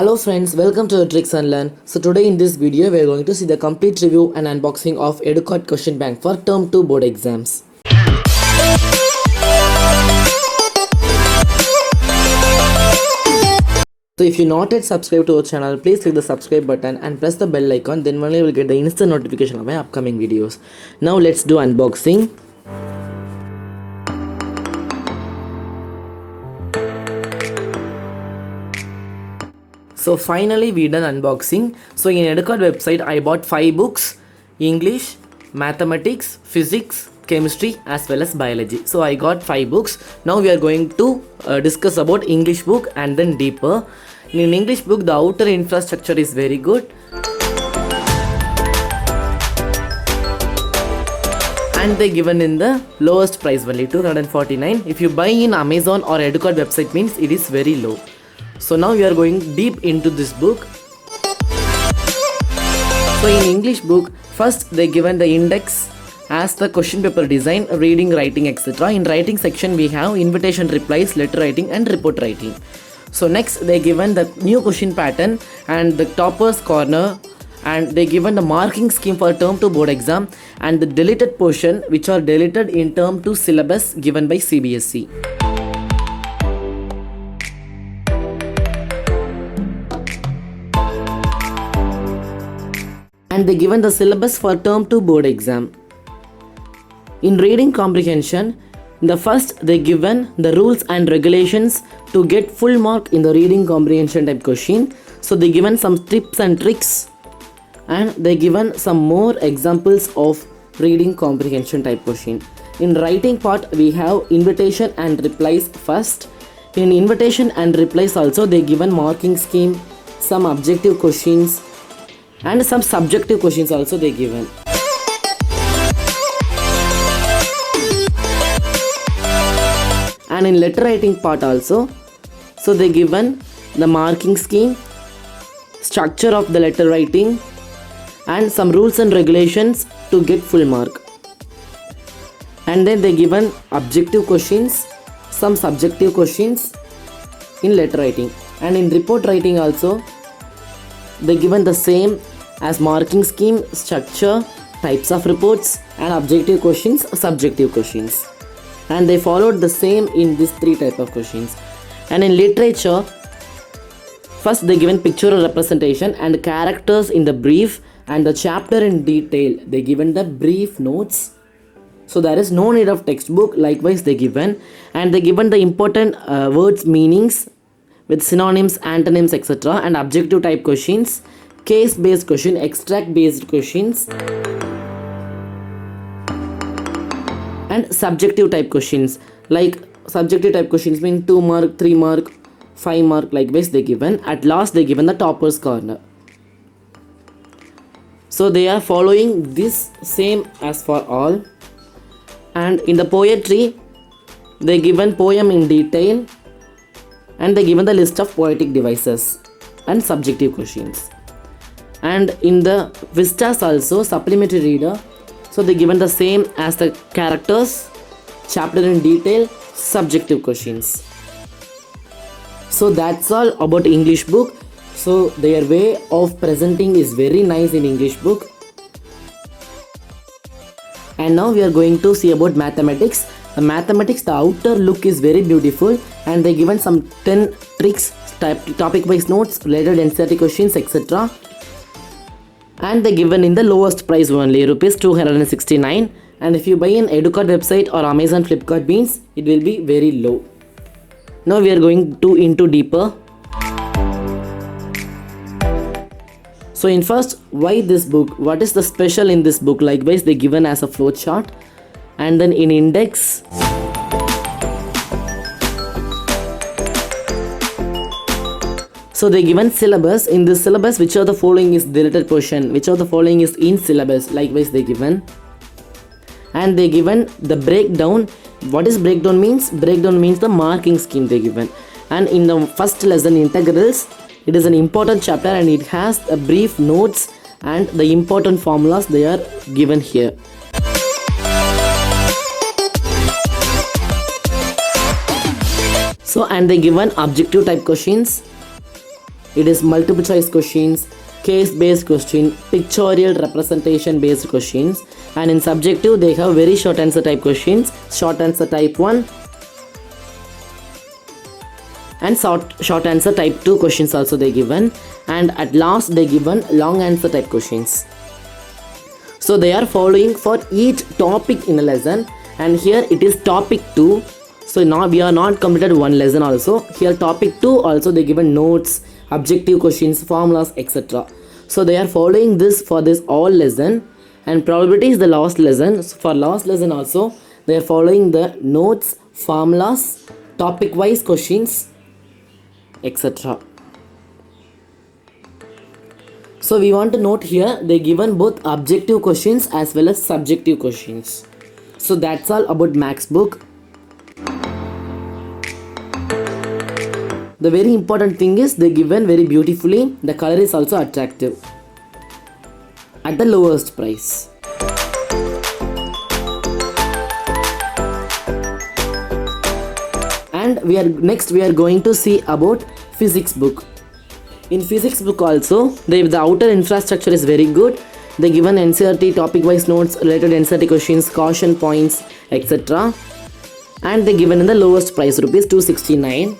Hello friends, welcome to Tricks and Learn. So today in this video we are going to see the complete review and unboxing of EduCard question bank for term 2 board exams. So if you not yet subscribed to our channel, please click the subscribe button and press the bell icon, then only you will get the instant notification of my upcoming videos. Now let's do unboxing. So finally we done unboxing. So in EduCard website I bought 5 books: English, Mathematics, Physics, Chemistry as well as Biology. So I got 5 books. Now we are going to discuss about English book and then deeper. In English book the outer infrastructure is very good. And they given in the lowest price only, 249. If you buy in Amazon or EduCard website means it is very low. So now we are going deep into this book. So in English book, first they given the index as the question paper design, reading, writing, etc. In writing section we have invitation replies, letter writing and report writing. So next they given the new question pattern and the topper's corner, and they given the marking scheme for term 2 board exam and the deleted portion which are deleted in term 2 syllabus given by CBSE. And they given the syllabus for term 2 board exam. In reading comprehension, the first they given the rules and regulations to get full mark in the reading comprehension type question. So they given some tips and tricks, and they given some more examples of reading comprehension type question. In writing part we have invitation and replies first. In invitation and replies also they given marking scheme, some objective questions and some subjective questions also they given. And in letter writing part also, so they given the marking scheme, structure of the letter writing and some rules and regulations to get full mark. And then they given objective questions, some subjective questions in letter writing. And in report writing also they given the same as marking scheme, structure, types of reports and objective questions, subjective questions. And they followed the same in these 3 type of questions. And in literature, first they given pictorial representation and characters in the brief and the chapter in detail. They given the brief notes. So there is no need of textbook, likewise they given. And they given the important words meanings with synonyms, antonyms, etc. and objective type questions, case based question, extract based questions and subjective type questions. Like subjective type questions mean 2 mark, 3 mark, 5 mark, likewise they given. At last they given the topper's corner. So they are following this same as for all. And in the poetry they given poem in detail and they given the list of poetic devices and subjective questions. And in the vistas also supplementary reader, so they given the same as the characters, chapter in detail, subjective questions. So that's all about English book. So their way of presenting is very nice in English book. And now we are going to see about mathematics. The mathematics, the outer look is very beautiful and they given some 10 tricks, topic wise notes, related NCERT questions, etc. And they given in the lowest price only, rupees 269. And if you buy in EduCard website or Amazon Flipkart means it will be very low. Now we are going to into deeper. So in first, why this book? What is the special in this book? Likewise they given as a flow chart. And then in index, so they given syllabus. In this syllabus, which of the following is deleted portion, which of the following is in syllabus, likewise they given. And they given the breakdown. What is breakdown means? Breakdown means the marking scheme they given. And in the first lesson, integrals, it is an important chapter and it has a brief notes and the important formulas they are given here. So and they given objective type questions It is multiple choice questions, case based question, pictorial representation based questions, and in subjective they have very short answer type questions, short answer type 1 and short answer type 2 questions also they given, and at last they given long answer type questions. So they are following for each topic in a lesson, and here it is topic 2. So now we are not completed one lesson also. Here topic 2 also they given notes, objective questions, formulas, etc. So they are following this for this all lesson, and probability is the last lesson. So for last lesson also they are following the notes, formulas, topic wise questions, etc. So we want to note here they given both objective questions as well as subjective questions. So that's all about Max book. The very important thing is they given very beautifully. The color is also attractive at the lowest price. And we are going to see about physics book. In physics book also the outer infrastructure is very good. They given NCERT topic wise notes, related NCERT questions, caution points, etc. And they given in the lowest price, rupees 269.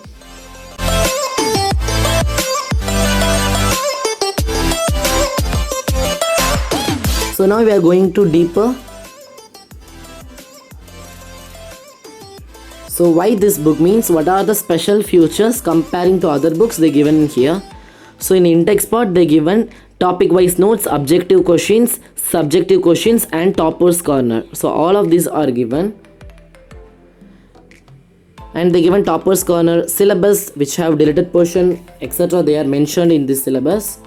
So now we are going to deeper. So why this book means, what are the special features comparing to other books they given in here. So in index part they given topic wise notes, objective questions, subjective questions and toppers corner. So all of these are given, and they given toppers corner, syllabus which have deleted portion, etc. they are mentioned in this syllabus,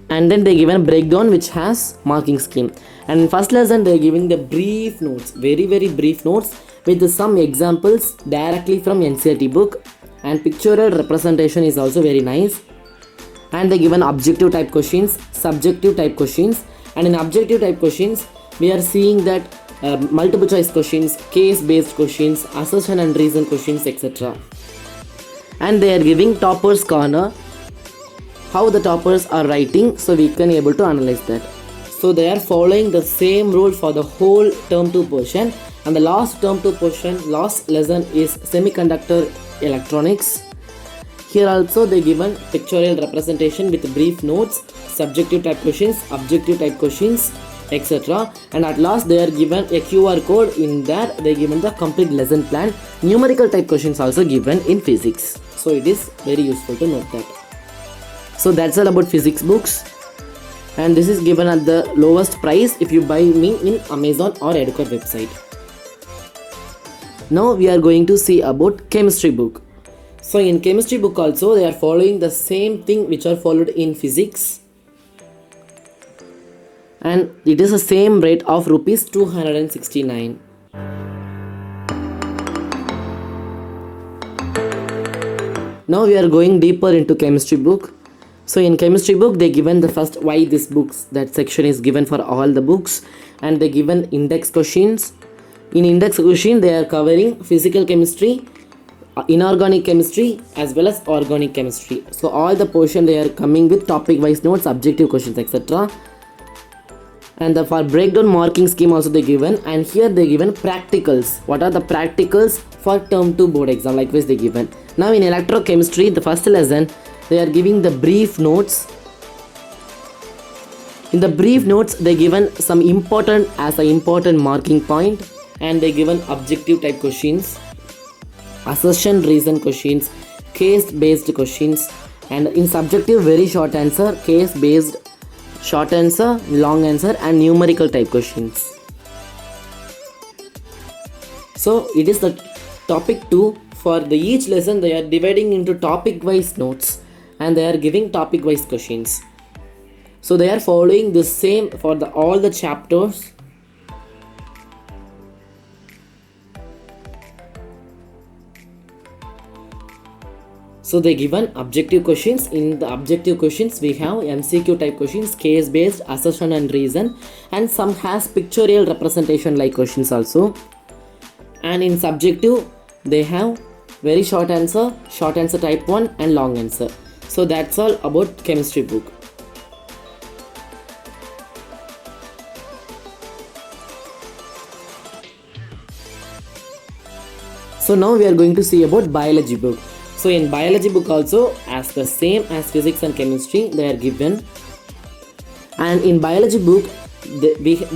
and then they given breakdown which has marking scheme. And in first lesson they are giving the brief notes, very brief notes with some examples directly from NCERT book, and pictorial representation is also very nice. And they given objective type questions, subjective type questions, and in objective type questions we are seeing that multiple choice questions, case based questions, assertion and reason questions, etc. And they are giving toppers corner, how the toppers are writing, so we can able to analyze that. So they are following the same rule for the whole term 2 portion, and the last term 2 portion, last lesson is semiconductor electronics. Here also they given pictorial representation with brief notes, subjective type questions, objective type questions, etc. And at last they are given a QR code. In that they given the complete lesson plan. Numerical type questions also given in physics. So it is very useful to note that. So that's all about physics books, and this is given at the lowest price if you buy me in Amazon or Educare website. Now we are going to see about chemistry book. So in chemistry book also they are following the same thing which are followed in physics, and it is the same rate of rupees 269. Now we are going deeper into chemistry book. So in chemistry book they given the first why this books, that section is given for all the books, and they given index questions. In index question they are covering physical chemistry, inorganic chemistry as well as organic chemistry. So all the portion they are coming with topic wise notes, objective questions, etc. And for breakdown marking scheme also they given, and here they given practicals. What are the practicals for term 2 board exam, likewise they given. Now in electrochemistry, the first lesson they are giving the brief notes. In the brief notes they given some important marking point, and they given objective type questions, assertion reason questions, case based questions, and in subjective very short answer, case based, short answer, long answer and numerical type questions. So it is the topic 2. For the each lesson they are dividing into topic wise notes, and they are giving topic wise questions. So they are following the same for all the chapters. So they given objective questions. In the objective questions we have MCQ type questions, case based, assertion and reason, and some has pictorial representation like questions also. And in subjective they have very short answer type 1 and long answer. So that's all about chemistry book. So now we are going to see about biology book. So in biology book also, as the same as physics and chemistry, they are given. And in biology book,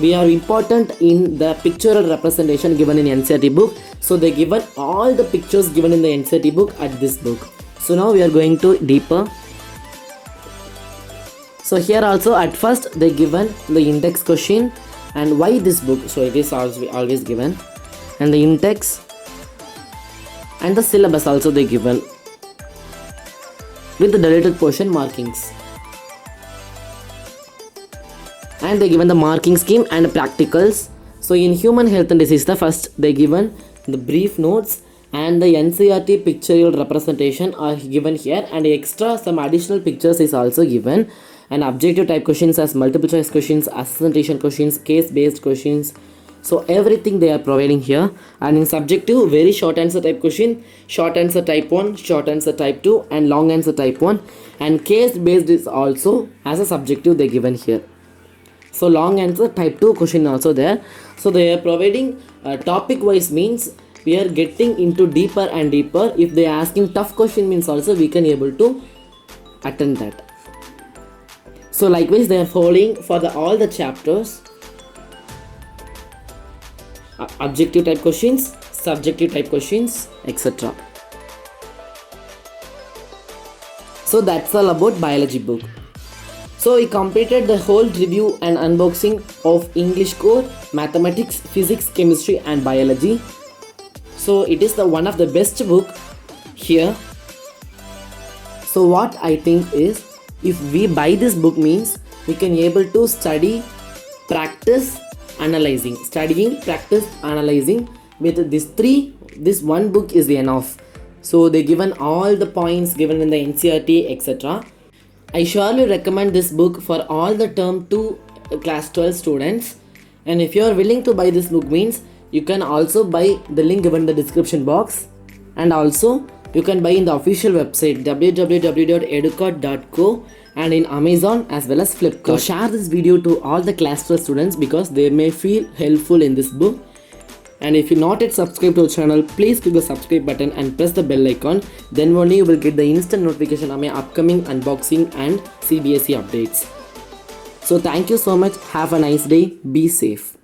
we are important in the pictorial representation given in NCERT book. So they given all the pictures given in the NCERT book at this book. So now we are going to deeper. So here also at first they given the index question and why this book. So it is always given, and the index and the syllabus also they given with the deleted portion markings, and they given the marking scheme and practicals. So in human health and disease, the first they given the brief notes and the NCERT pictorial representation are given here, and extra some additional pictures is also given, and objective type questions as multiple choice questions, assessment questions, case based questions. So everything they are providing here. And in subjective, very short answer type question, short answer type 1, short answer type 2, and long answer type 1, and case based is also as a subjective they given here. So long answer type 2 question also there. So they are providing topic wise, means we are getting into deeper and deeper. If they are asking tough question, means also we can able to attend that. So likewise they are following for all the chapters, objective type questions, subjective type questions, etc. So that's all about biology book. So we completed the whole review and unboxing of English core, mathematics, physics, chemistry and biology. So it is the one of the best book here. So what I think is, if we buy this book, means we can able to study, practice, analyzing, studying, practice, analyzing. With this one book is enough. So they given all the points given in the NCERT, etc. I surely recommend this book for all the term 2 class 12 students. And if you are willing to buy this book, means you can also buy the link given in the description box, and also you can buy in the official website www.educard.co and in Amazon as well as Flipkart. So share this video to all the class 12 students because they may feel helpful in this book. And if you're not yet subscribed to our channel, please click the subscribe button and press the bell icon. Then only you will get the instant notification of my upcoming unboxing and CBSE updates. So thank you so much. Have a nice day. Be safe.